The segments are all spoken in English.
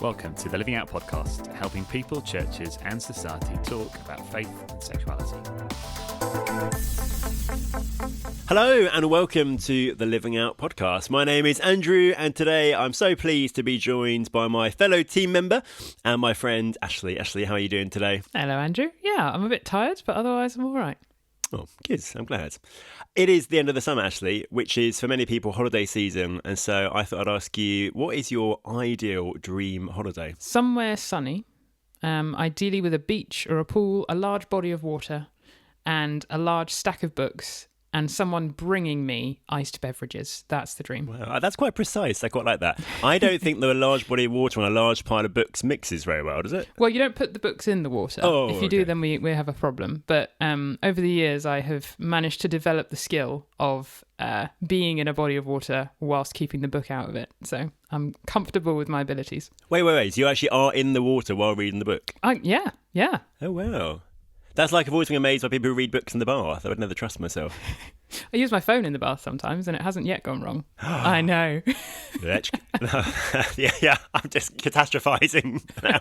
Welcome to the Living Out Podcast, helping people, churches, and society talk about faith and sexuality. Hello and welcome to the Living Out Podcast. My name is Andrew and today I'm so pleased to be joined by my fellow team member and my friend Ashley. Ashley, how are you doing today? Hello, Andrew. Yeah, I'm a bit tired, but otherwise I'm all right. Oh, good. I'm glad. It is the end of the summer, Ashley, which is for many people holiday season. And so I thought I'd ask you, what is your ideal dream holiday? Somewhere sunny, ideally with a beach or a pool, a large body of water, and a large stack of books, and someone bringing me iced beverages. That's the dream. Wow, that's quite precise. I quite like that. I don't think that a large body of water on a large pile of books mixes very well, does it? Well, you don't put the books in the water. Oh, if you do, then we have a problem. But over the years, I have managed to develop the skill of being in a body of water whilst keeping the book out of it. So I'm comfortable with my abilities. Wait. So you actually are in the water while reading the book? Yeah. Oh, wow. That's like I've always been amazed by people who read books in the bath. I would never trust myself. I use my phone in the bath sometimes, and it hasn't yet gone wrong. I know. yeah, I'm just catastrophizing now.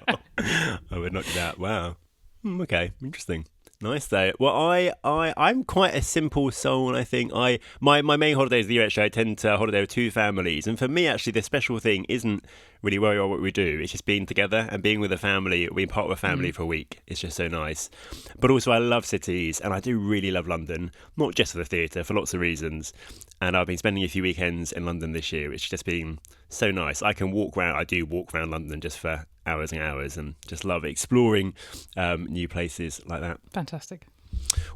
I would knock that. Wow. Okay, interesting. Nice though. Well, I'm quite a simple soul. I think my main holidays of the year, actually, I tend to holiday with two families, and for me, actually, the special thing isn't really worry about what we do. It's just being together and being with a family, being part of a family for a week. It's just so nice. But also, I love cities, and I do really love London, not just for the theatre, for lots of reasons. And I've been spending a few weekends in London this year. It's just been so nice. I can walk around. I do walk around London just for hours and hours and just love exploring new places like that. Fantastic.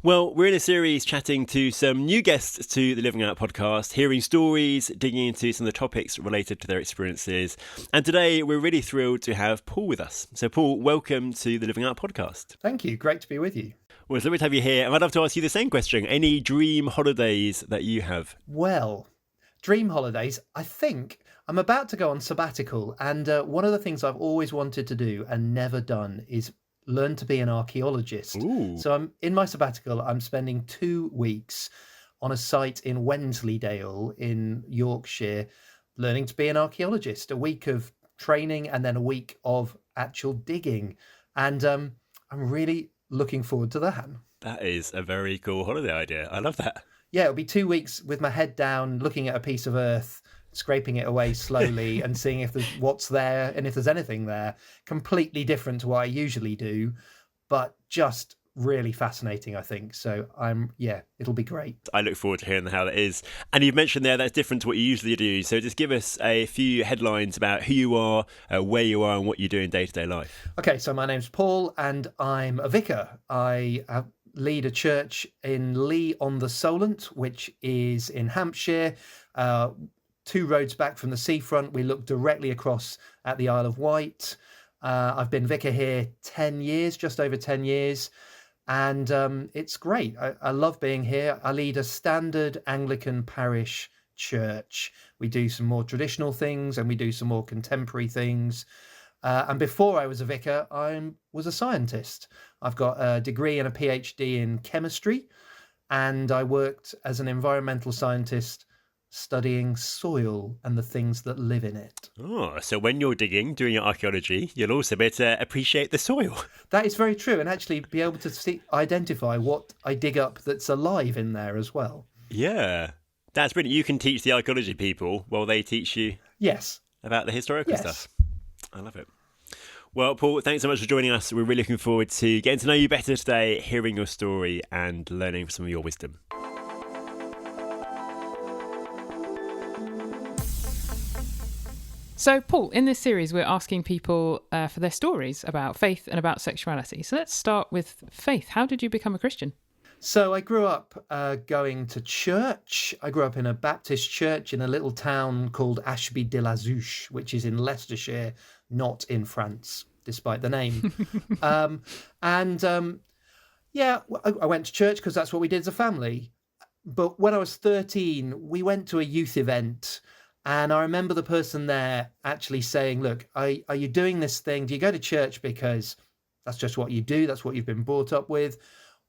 Well, we're in a series chatting to some new guests to the Living Out podcast, hearing stories, digging into some of the topics related to their experiences. And today we're really thrilled to have Paul with us. So Paul, welcome to the Living Out podcast. Thank you. Great to be with you. Well, it's lovely to have you here. And I'd love to ask you the same question. Any dream holidays that you have? Well, dream holidays, I think I'm about to go on sabbatical. And one of the things I've always wanted to do and never done is learn to be an archaeologist. Ooh. So I'm in my sabbatical. I'm spending 2 weeks on a site in Wensleydale in Yorkshire, learning to be an archaeologist. A week of training and then a week of actual digging. And I'm really looking forward to that. That is a very cool holiday idea. I love that. Yeah, it'll be 2 weeks with my head down, looking at a piece of earth, scraping it away slowly and seeing if there's what's there and if there's anything there. Completely different to what I usually do, but just really fascinating, I think. So it'll be great. I look forward to hearing how that is. And you've mentioned there that's different to what you usually do. So just give us a few headlines about who you are, where you are and what you do in day-to-day life. Okay, so my name's Paul and I'm a vicar. I lead a church in Lee on the Solent, which is in Hampshire. 2 roads back from the seafront. We look directly across at the Isle of Wight. I've been vicar here 10 years, just over 10 years. And it's great. I love being here. I lead a standard Anglican parish church. We do some more traditional things and we do some more contemporary things. And before I was a vicar, I was a scientist. I've got a degree and a PhD in chemistry. And I worked as an environmental scientist studying soil and the things that live in it. Oh, so when you're digging, doing your archaeology, you'll also be able to appreciate the soil. That is very true, and actually be able to identify what I dig up that's alive in there as well. Yeah, that's brilliant. You can teach the archaeology people while they teach you about the historical stuff. I love it. Well, Paul, thanks so much for joining us. We're really looking forward to getting to know you better today, hearing your story and learning some of your wisdom. So, Paul, in this series, we're asking people for their stories about faith and about sexuality. So let's start with faith. How did you become a Christian? So I grew up going to church. I grew up in a Baptist church in a little town called Ashby de la Zouch, which is in Leicestershire, not in France, despite the name. I went to church because that's what we did as a family. But when I was 13, we went to a youth event. And I remember the person there actually saying, look, are you doing this thing? Do you go to church because that's just what you do? That's what you've been brought up with?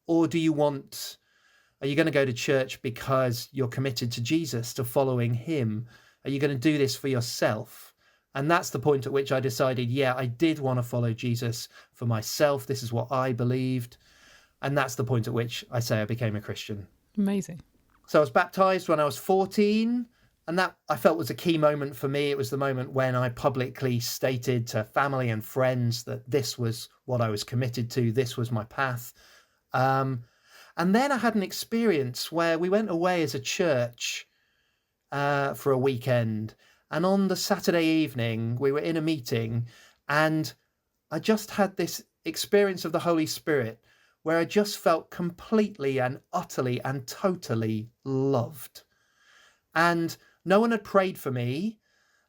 Or are you going to go to church because you're committed to Jesus, to following him? Are you going to do this for yourself? And that's the point at which I decided, yeah, I did want to follow Jesus for myself. This is what I believed. And that's the point at which I say I became a Christian. Amazing. So I was baptized when I was 14, and that I felt was a key moment for me. It was the moment when I publicly stated to family and friends that this was what I was committed to. This was my path. And then I had an experience where we went away as a church for a weekend. And on the Saturday evening, we were in a meeting, and I just had this experience of the Holy Spirit where I just felt completely and utterly and totally loved. And no one had prayed for me,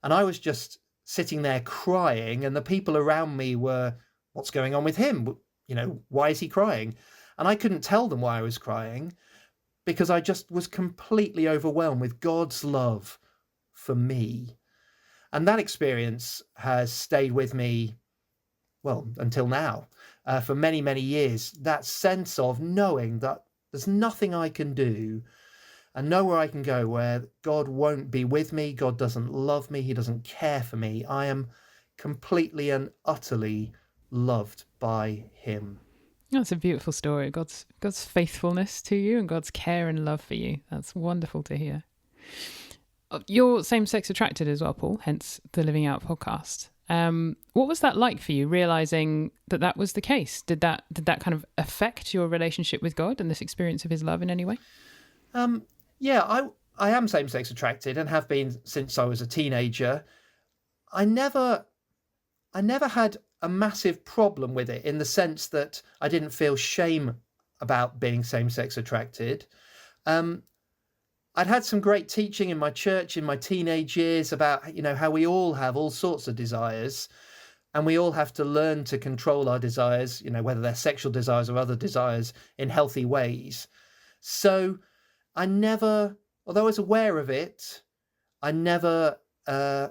and I was just sitting there crying, and the people around me were, what's going on with him? You know, why is he crying? And I couldn't tell them why I was crying, because I just was completely overwhelmed with God's love for me. And that experience has stayed with me, well, until now, for many, many years. That sense of knowing that there's nothing I can do and nowhere I can go where God won't be with me, God doesn't love me, he doesn't care for me. I am completely and utterly loved by him. That's a beautiful story. God's faithfulness to you and God's care and love for you. That's wonderful to hear. You're same-sex attracted as well, Paul, hence the Living Out podcast. What was that like for you, realizing that was the case? Did that kind of affect your relationship with God and this experience of his love in any way? Yeah, I am same-sex attracted and have been since I was a teenager. I never had a massive problem with it in the sense that I didn't feel shame about being same-sex attracted. I'd had some great teaching in my church in my teenage years about, you know, how we all have all sorts of desires and we all have to learn to control our desires, you know, whether they're sexual desires or other desires, in healthy ways. So I never, although I was aware of it, I never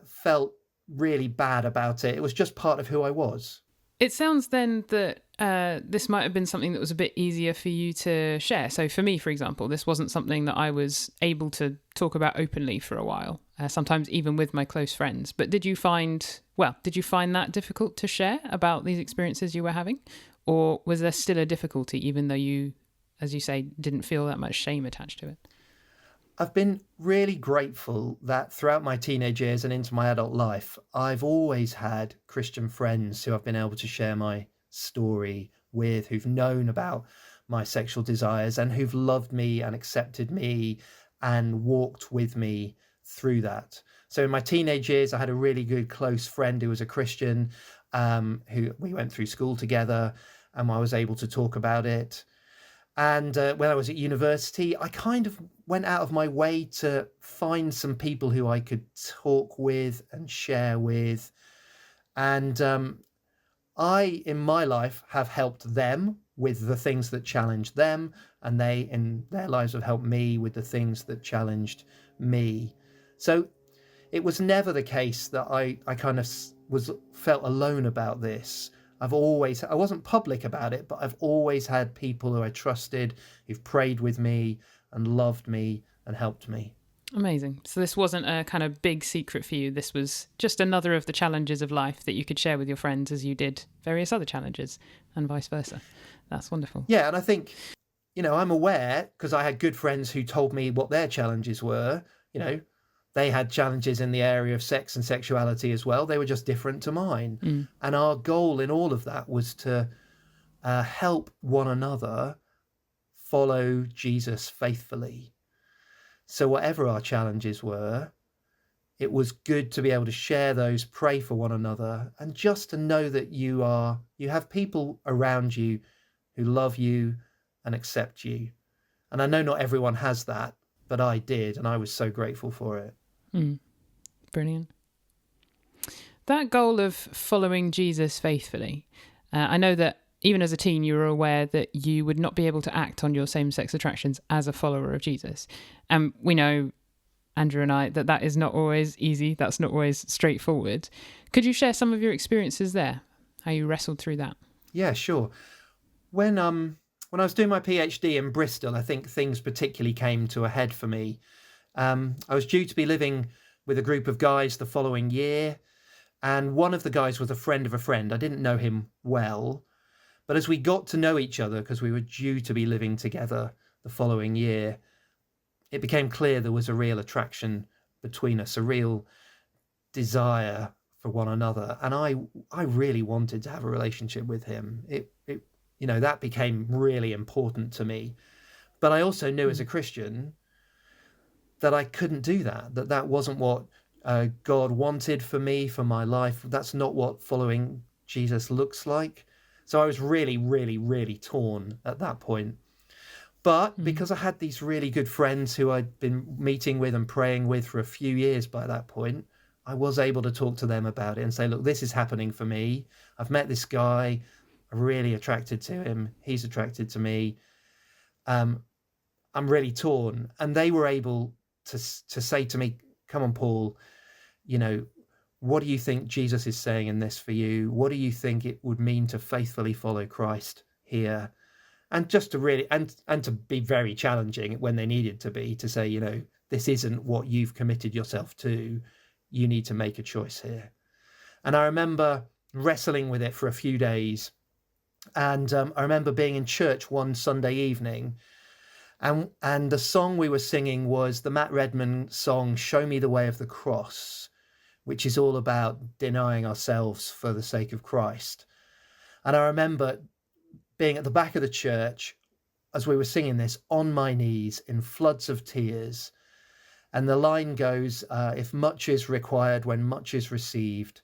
felt really bad about it. It was just part of who I was. It sounds then that this might have been something that was a bit easier for you to share. So for me, for example, this wasn't something that I was able to talk about openly for a while, sometimes even with my close friends. But did you find that difficult to share about these experiences you were having? Or was there still a difficulty, even though you, as you say, didn't feel that much shame attached to it? I've been really grateful that throughout my teenage years and into my adult life, I've always had Christian friends who I've been able to share my story with, who've known about my sexual desires and who've loved me and accepted me and walked with me through that. So in my teenage years, I had a really good close friend who was a Christian, who we went through school together, and I was able to talk about it. And when I was at university, I kind of went out of my way to find some people who I could talk with and share with. And I, in my life, have helped them with the things that challenged them, and they, in their lives, have helped me with the things that challenged me. So it was never the case that I kind of felt alone about this. I wasn't public about it, but I've always had people who I trusted, who've prayed with me and loved me and helped me. Amazing. So this wasn't a kind of big secret for you. This was just another of the challenges of life that you could share with your friends as you did various other challenges and vice versa. That's wonderful. Yeah, and I think, you know, I'm aware because I had good friends who told me what their challenges were. You know, they had challenges in the area of sex and sexuality as well. They were just different to mine. And our goal in all of that was to help one another follow Jesus faithfully. So whatever our challenges were, it was good to be able to share those, pray for one another, and just to know that you have people around you who love you and accept you. And I know not everyone has that, but I did, and I was so grateful for it. Brilliant. That goal of following Jesus faithfully, I know that even as a teen, you were aware that you would not be able to act on your same-sex attractions as a follower of Jesus. And we know, Andrew and I, that is not always easy. That's not always straightforward. Could you share some of your experiences there, how you wrestled through that? Yeah, sure. When I was doing my PhD in Bristol, I think things particularly came to a head for me. I was due to be living with a group of guys the following year. And one of the guys was a friend of a friend. I didn't know him well, but as we got to know each other, because we were due to be living together the following year, it became clear there was a real attraction between us, a real desire for one another. And I really wanted to have a relationship with him. It that became really important to me. But I also knew as a Christian that I couldn't do that, that wasn't what God wanted for me, for my life. That's not what following Jesus looks like. So I was really, really, really torn at that point. But because I had these really good friends who I'd been meeting with and praying with for a few years by that point, I was able to talk to them about it and say, look, this is happening for me. I've met this guy. I'm really attracted to him. He's attracted to me. I'm really torn. And they were able to say to me, come on, Paul, what do you think Jesus is saying in this for you? What do you think it would mean to faithfully follow Christ here? And just to really, and to be very challenging when they needed to be, to say, this isn't what you've committed yourself to. You need to make a choice here. And I remember wrestling with it for a few days. And I remember being in church one Sunday evening, and the song we were singing was the Matt Redman song, Show Me the Way of the Cross, which is all about denying ourselves for the sake of Christ. And I remember being at the back of the church as we were singing this, on my knees in floods of tears. And the line goes, if much is required when much is received,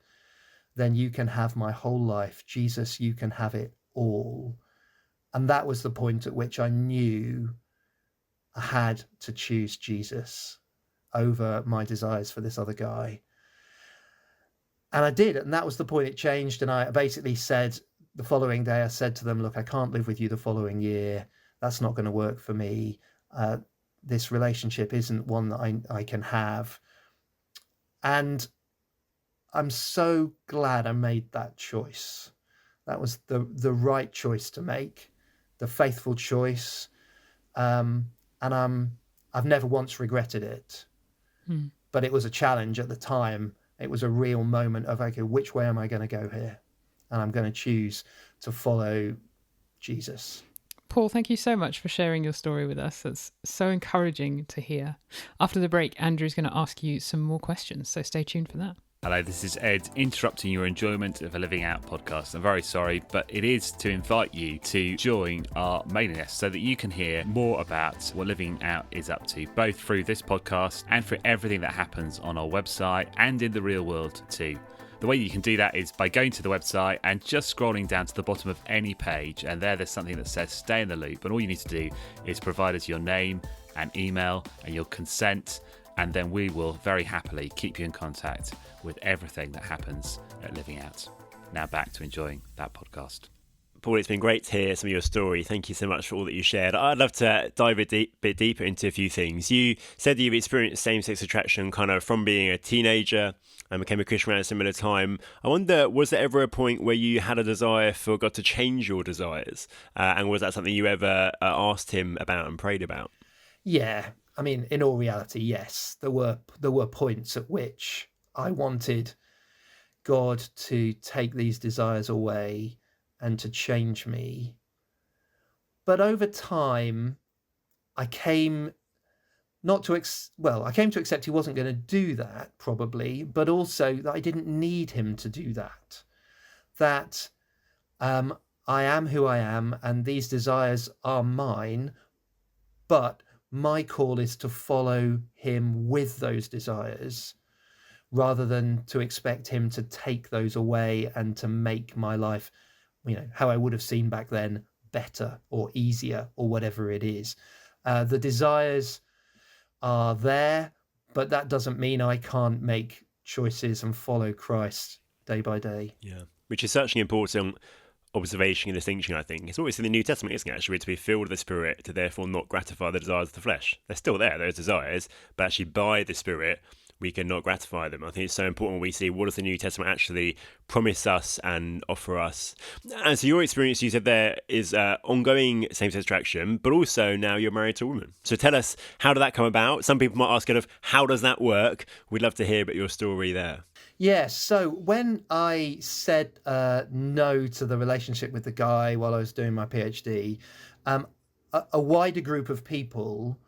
then you can have my whole life. Jesus, you can have it all. And that was the point at which I knew I had to choose Jesus over my desires for this other guy. And I did. And that was the point it changed. And I basically said the following day, I said to them, look, I can't live with you the following year. That's not going to work for me. This relationship isn't one that I can have. And I'm so glad I made that choice. That was the right choice to make, the faithful choice. And I've never once regretted it. But it was a challenge at the time. It was a real moment of, okay, which way am I going to go here? And I'm going to choose to follow Jesus. Paul, thank you so much for sharing your story with us. It's so encouraging to hear. After the break, Andrew's going to ask you some more questions, so stay tuned for that. Hello, this is Ed, interrupting your enjoyment of a Living Out podcast. I'm very sorry, but it is to invite you to join our mailing list so that you can hear more about what Living Out is up to, both through this podcast and through everything that happens on our website and in the real world too. The way you can do that is by going to the website and just scrolling down to the bottom of any page, and there's something that says stay in the loop, and all you need to do is provide us your name and email and your consent, and then we will very happily keep you in contact with everything that happens at Living Out. Now back to enjoying that podcast. Paul, it's been great to hear some of your story. Thank you so much for all that you shared. I'd love to dive a bit deeper into a few things. You said that you've experienced same-sex attraction kind of from being a teenager and became a Christian around a similar time. I wonder, was there ever a point where you had a desire for God to change your desires? And was that something you ever asked him about and prayed about? Yeah, I mean, in all reality, yes. There were points at which I wanted God to take these desires away and to change me. But over time, I came to accept he wasn't going to do that, probably, but also that I didn't need him to do that. That I am who I am, and these desires are mine, but my call is to follow him with those desires, rather than to expect him to take those away and to make my life, how I would have seen back then, better or easier or whatever it is. The desires are there, but that doesn't mean I can't make choices and follow Christ day by day. Yeah, which is such an important observation and distinction, I think. It's always in the New Testament, isn't it, actually, to be filled with the Spirit, to therefore not gratify the desires of the flesh. They're still there, those desires, but actually by the Spirit, we can not gratify them. I think it's so important when we see what does the New Testament actually promise us and offer us. And so your experience, you said there, is ongoing same-sex attraction, but also now you're married to a woman. So tell us, how did that come about? Some people might ask kind of, how does that work? We'd love to hear about your story there. Yes. So when I said no to the relationship with the guy while I was doing my PhD, a wider group of people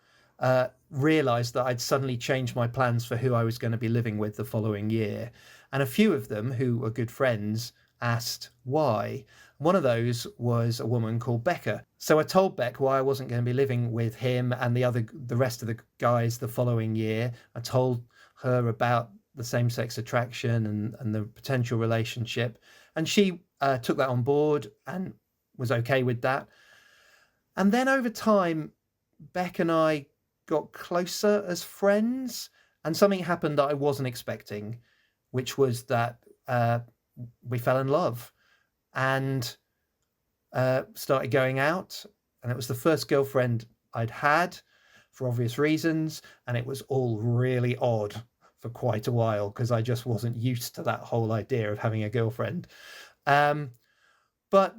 realised that I'd suddenly changed my plans for who I was going to be living with the following year. And a few of them, who were good friends, asked why. One of those was a woman called Becca. So I told Beck why I wasn't going to be living with him and the rest of the guys the following year. I told her about the same-sex attraction and the potential relationship. And she took that on board and was okay with that. And then over time, Beck and I got closer as friends, and something happened that I wasn't expecting, which was that we fell in love and started going out. And it was the first girlfriend I'd had for obvious reasons. And it was all really odd for quite a while because I just wasn't used to that whole idea of having a girlfriend. But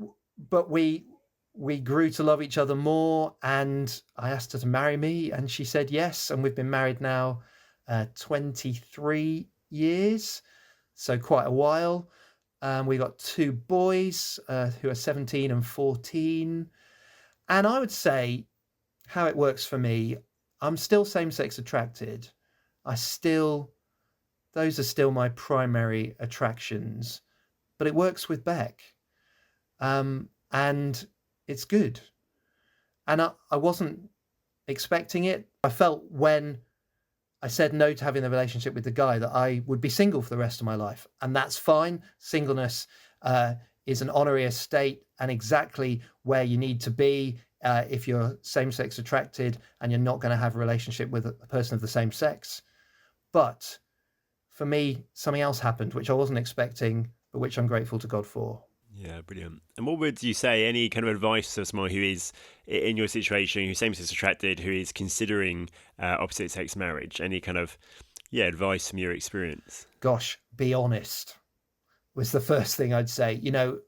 we grew to love each other more, and I asked her to marry me, and she said yes. And we've been married now 23 years, so quite a while. We got 2 boys who are 17 and 14. And I would say how it works for me, I'm still same-sex attracted. Those are still my primary attractions, but it works with Beck. And it's good. And I wasn't expecting it. I felt when I said no to having the relationship with the guy that I would be single for the rest of my life. And that's fine. Singleness is an honorious state and exactly where you need to be if you're same-sex attracted and you're not going to have a relationship with a person of the same sex. But for me, something else happened, which I wasn't expecting, but which I'm grateful to God for. Yeah, brilliant. And what would you say, any kind of advice to someone who is in your situation, who's same-sex attracted, who is considering opposite-sex marriage? Any kind of, advice from your experience? Gosh, be honest was the first thing I'd say. You know,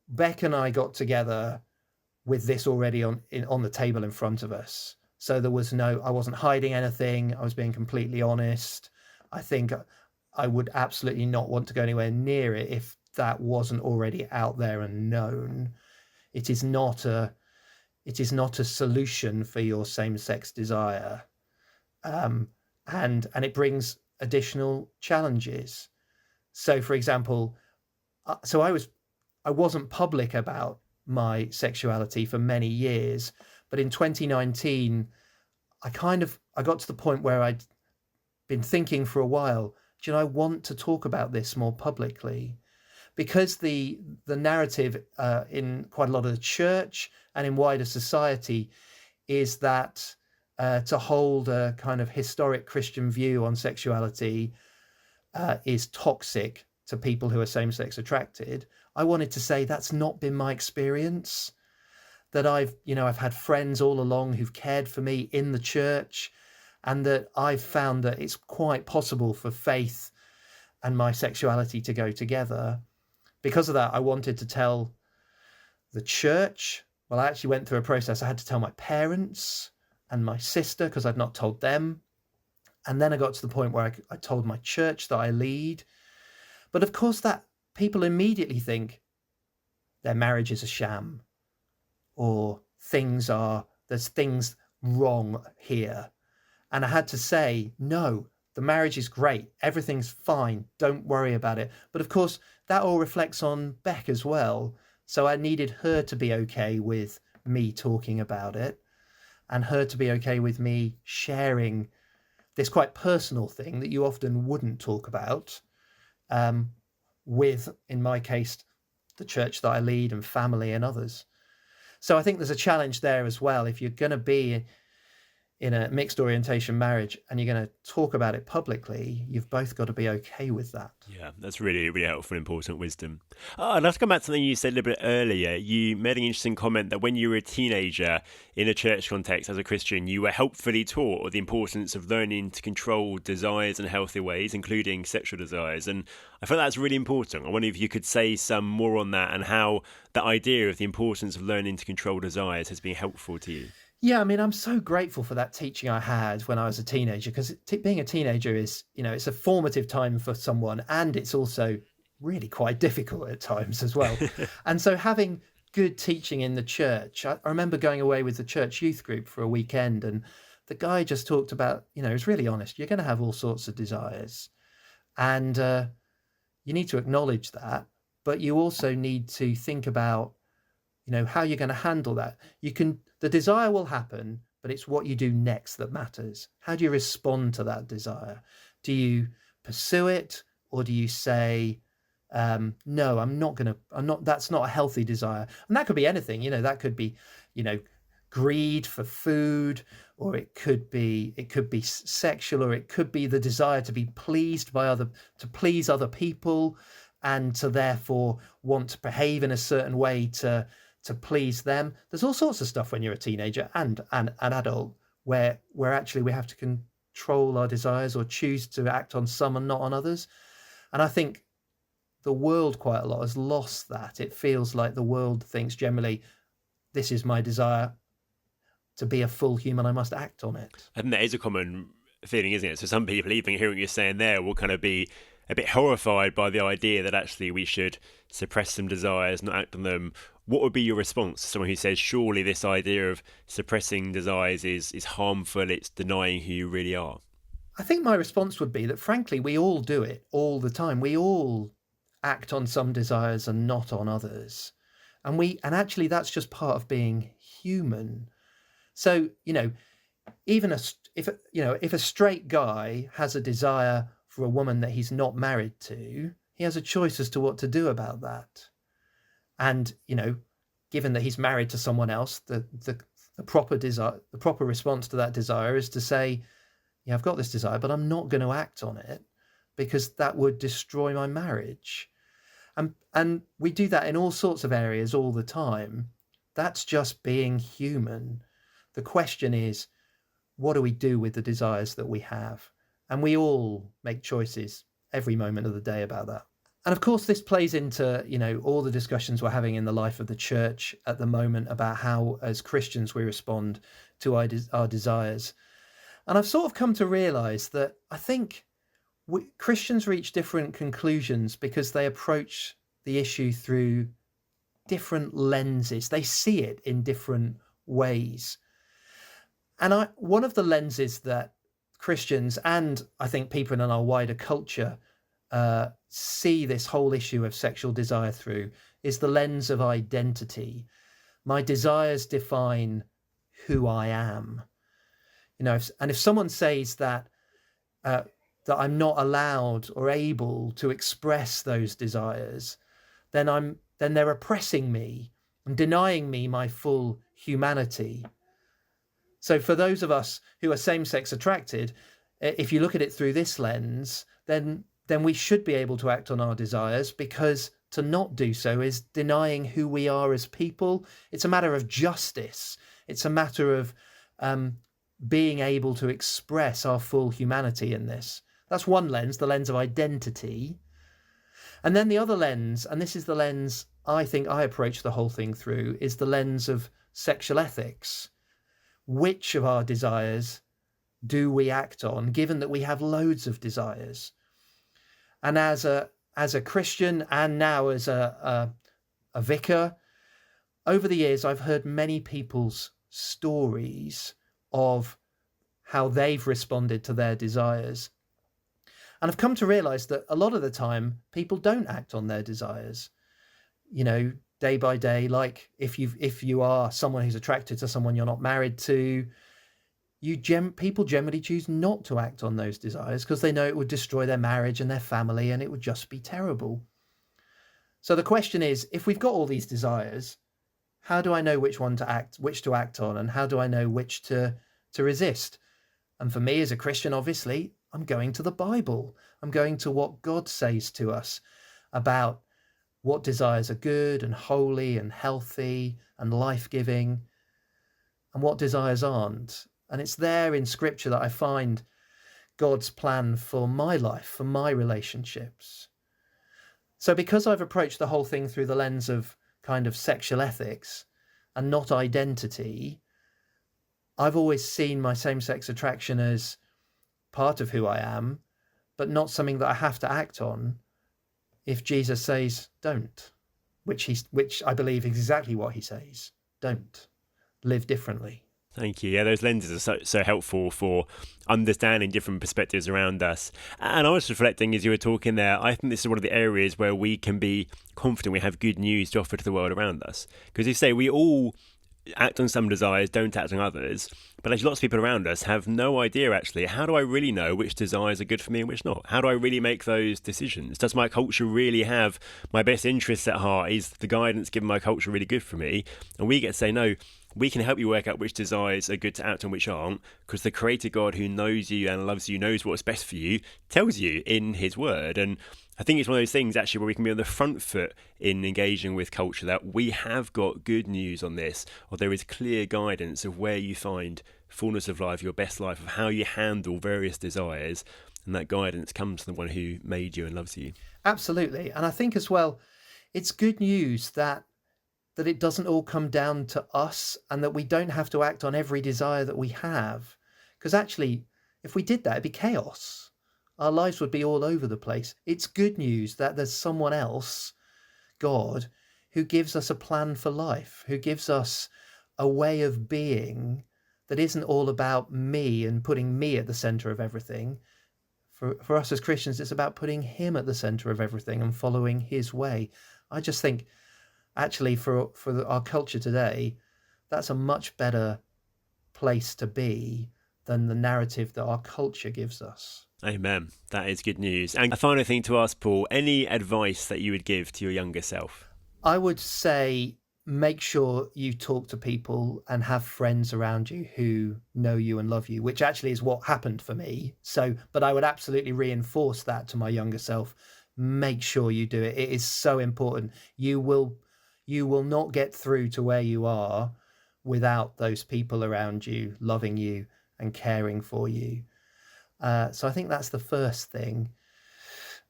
Beck and I got together with this already on the table in front of us. So I wasn't hiding anything. I was being completely honest. I think I would absolutely not want to go anywhere near it if that wasn't already out there and known. It is not a solution for your same-sex desire, and it brings additional challenges. So, for example, I wasn't public about my sexuality for many years, but in 2019, I got to the point where I'd been thinking for a while, I want to talk about this more publicly? Because the narrative in quite a lot of the church and in wider society is that to hold a kind of historic Christian view on sexuality is toxic to people who are same-sex attracted. I wanted to say that's not been my experience, that I've had friends all along who've cared for me in the church, and that I've found that it's quite possible for faith and my sexuality to go together. Because of that, I wanted to tell the church. Well, I actually went through a process. I had to tell my parents and my sister because I'd not told them. And then I got to the point where I told my church that I lead. But of course, that people immediately think their marriage is a sham, or there's things wrong here. And I had to say, no, the marriage is great. Everything's fine. Don't worry about it. But of course, that all reflects on Beck as well. So I needed her to be okay with me talking about it, and her to be okay with me sharing this quite personal thing that you often wouldn't talk about with, in my case, the church that I lead and family and others. So I think there's a challenge there as well. If you're going to be in a mixed orientation marriage and you're going to talk about it publicly, you've both got to be okay with that. Yeah, that's really, really helpful and important wisdom. I'd like to come back to something you said a little bit earlier. You made an interesting comment that when you were a teenager in a church context as a Christian, you were helpfully taught the importance of learning to control desires in healthy ways, including sexual desires. And I feel that's really important. I wonder if you could say some more on that and how that idea of the importance of learning to control desires has been helpful to you. Yeah, I mean, I'm so grateful for that teaching I had when I was a teenager, because being a teenager is, it's a formative time for someone, and it's also really quite difficult at times as well. And so having good teaching in the church, I remember going away with the church youth group for a weekend, and the guy just talked about, he was really honest. You're going to have all sorts of desires, and you need to acknowledge that, but you also need to think about, how you're going to handle that. The desire will happen, but it's what you do next that matters. How do you respond to that desire? Do you pursue it, or do you say, no, that's not a healthy desire? And that could be anything, that could be, greed for food, or it could be sexual, or it could be the desire to be pleased to please other people, and to therefore want to behave in a certain way to please them. There's all sorts of stuff when you're a teenager and an adult where actually we have to control our desires or choose to act on some and not on others. And I think the world quite a lot has lost that. It feels like the world thinks generally, this is my desire. To be a full human, I must act on it. I think that is a common feeling, isn't it? So some people, even hearing what you're saying there, will kind of be a bit horrified by the idea that actually we should suppress some desires, not act on them. What would be your response to someone who says, surely this idea of suppressing desires is harmful, it's denying who you really are? I think my response would be that, frankly, we all do it all the time. We all act on some desires and not on others. And actually that's just part of being human. So, even if a straight guy has a desire for a woman that he's not married to, he has a choice as to what to do about that. And, given that he's married to someone else, the proper desire, the proper response to that desire is to say, yeah, I've got this desire, but I'm not going to act on it because that would destroy my marriage. And we do that in all sorts of areas all the time. That's just being human. The question is, what do we do with the desires that we have? And we all make choices every moment of the day about that. And of course, this plays into, all the discussions we're having in the life of the church at the moment about how, as Christians, we respond to our desires. And I've sort of come to realize that I think Christians reach different conclusions because they approach the issue through different lenses. They see it in different ways. And one of the lenses that Christians, and I think people in our wider culture, see this whole issue of sexual desire through is the lens of identity. My desires define who I am. And if someone says that I'm not allowed or able to express those desires, then they're oppressing me and denying me my full humanity. So for those of us who are same-sex attracted, if you look at it through this lens, then we should be able to act on our desires, because to not do so is denying who we are as people. It's a matter of justice. It's a matter of being able to express our full humanity in this. That's one lens, the lens of identity. And then the other lens, and this is the lens I think I approach the whole thing through, is the lens of sexual ethics. Which of our desires do we act on, given that we have loads of desires? And as a Christian, and now as a vicar, over the years I've heard many people's stories of how they've responded to their desires. And I've come to realize that a lot of the time people don't act on their desires, day by day. Like if you are someone who's attracted to someone you're not married to, people generally choose not to act on those desires because they know it would destroy their marriage and their family, and it would just be terrible. So the question is, if we've got all these desires, how do I know which to act on, and how do I know which to to resist. And for me as a Christian, obviously, I'm going to the Bible. I'm going to what God says to us about what desires are good and holy and healthy and life-giving, and what desires aren't. And it's there in Scripture that I find God's plan for my life, for my relationships. So because I've approached the whole thing through the lens of kind of sexual ethics and not identity, I've always seen my same-sex attraction as part of who I am, but not something that I have to act on if Jesus says don't, which I believe is exactly what he says. Don't. Live differently. Thank you. Yeah, those lenses are so helpful for understanding different perspectives around us. And I was reflecting as you were talking there, I think this is one of the areas where we can be confident we have good news to offer to the world around us. Because you say we all act on some desires, don't act on others. But actually lots of people around us have no idea, actually, how do I really know which desires are good for me and which not? How do I really make those decisions? Does my culture really have my best interests at heart? Is the guidance given my culture really good for me? And we get to say, no, we can help you work out which desires are good to act on, which aren't, because the creator God who knows you and loves you, knows what's best for you, tells you in his word. And I think it's one of those things actually where we can be on the front foot in engaging with culture, that we have got good news on this, or there is clear guidance of where you find fullness of life, your best life, of how you handle various desires. And that guidance comes from the one who made you and loves you. Absolutely. And I think as well, it's good news that it doesn't all come down to us, and that we don't have to act on every desire that we have. Because actually, if we did that, it'd be chaos. Our lives would be all over the place. It's good news that there's someone else, God, who gives us a plan for life, who gives us a way of being that isn't all about me and putting me at the center of everything. For us as Christians, it's about putting him at the center of everything and following his way. I just think, actually, for our culture today, that's a much better place to be than the narrative that our culture gives us. Amen. That is good news. And a final thing to ask, Paul, any advice that you would give to your younger self? I would say make sure you talk to people and have friends around you who know you and love you, which actually is what happened for me. But I would absolutely reinforce that to my younger self. Make sure you do it. It is so important. You will not get through to where you are without those people around you loving you and caring for you. So I think that's the first thing.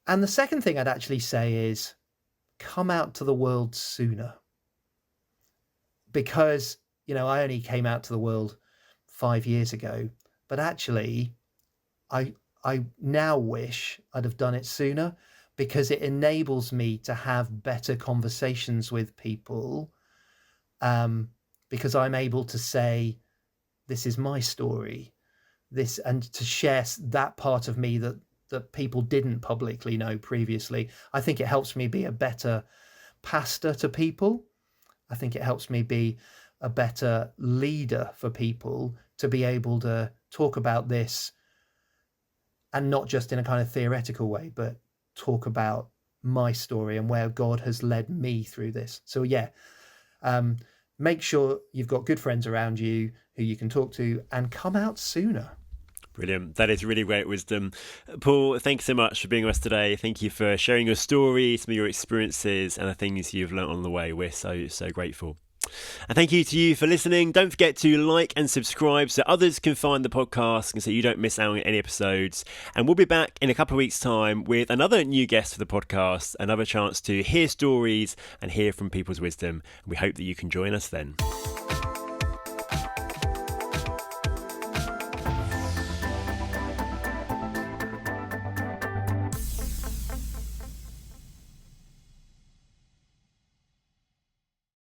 And the second thing I'd actually say is come out to the world sooner. Because, I only came out to the world 5 years ago, but actually I now wish I'd have done it sooner, because it enables me to have better conversations with people, because I'm able to say, this is my story, and to share that part of me that people didn't publicly know previously. I think it helps me be a better pastor to people. I think it helps me be a better leader for people, to be able to talk about this, and not just in a kind of theoretical way, but talk about my story and where God has led me through this. So make sure you've got good friends around you who you can talk to, and come out sooner. Brilliant. That is really great wisdom. Paul, thanks so much for being with us today. Thank you for sharing your story, some of your experiences and the things you've learnt on the way. We're so grateful. And thank you to you for listening. Don't forget to like and subscribe so others can find the podcast and so you don't miss out on any episodes. And we'll be back in a couple of weeks' time with another new guest for the podcast, another chance to hear stories and hear from people's wisdom. We hope that you can join us then.